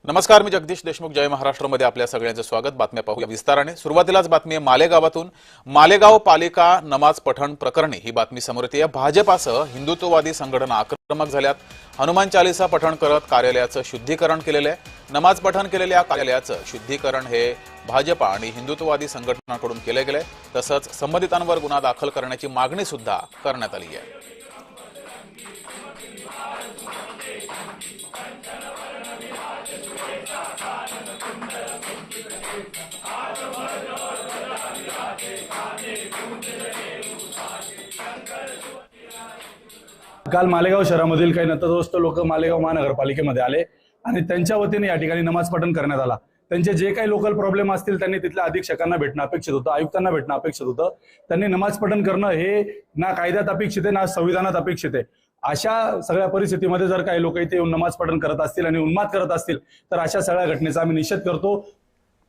नमस्कार, मी जगदीश देशमुख. जय महाराष्ट्रमध्ये आपल्या सगळ्यांचं स्वागत. बातम्या पाहूया विस्ताराने. सुरुवातीलाच बातमी आहे मालेगावातून. मालेगाव पालिका नमाज पठण प्रकरणी ही बातमी समोर येते. भाजपासह हिंदुत्ववादी संघटना आक्रमक झाल्यात. हनुमान चालीसा पठण करत कार्यालयाचं शुद्धीकरण केलेलं आहे. नमाज पठण केलेल्या कार्यालयाचं शुद्धीकरण हे भाजपा आणि हिंदुत्ववादी संघटनांकडून केले गेले. तसंच संबंधितांवर गुन्हा दाखल करण्याची मागणी सुद्धा करण्यात आली आहे. काल मालेगाव शहरामधील काही नतद्रष्ट लोक मालेगाव महानगरपालिकेमध्ये आले आणि त्यांच्या वतीने या ठिकाणी नमाज पठण करण्यात आला. त्यांचे जे काही लोकल प्रॉब्लेम असतील त्यांनी तिथल्या अधीक्षकांना भेटणं अपेक्षित होतं, आयुक्तांना भेटणं अपेक्षित होतं. त्यांनी नमाज पठण करणं हे ना कायद्यात अपेक्षित आहे ना संविधानात अपेक्षित आहे. अशा सगळ्या परिस्थितीमध्ये जर काही लोक इथे येऊन नमाज पठण करत असतील आणि उन्माद करत असतील तर अशा सगळ्या घटनेचा आम्ही निषेध करतो.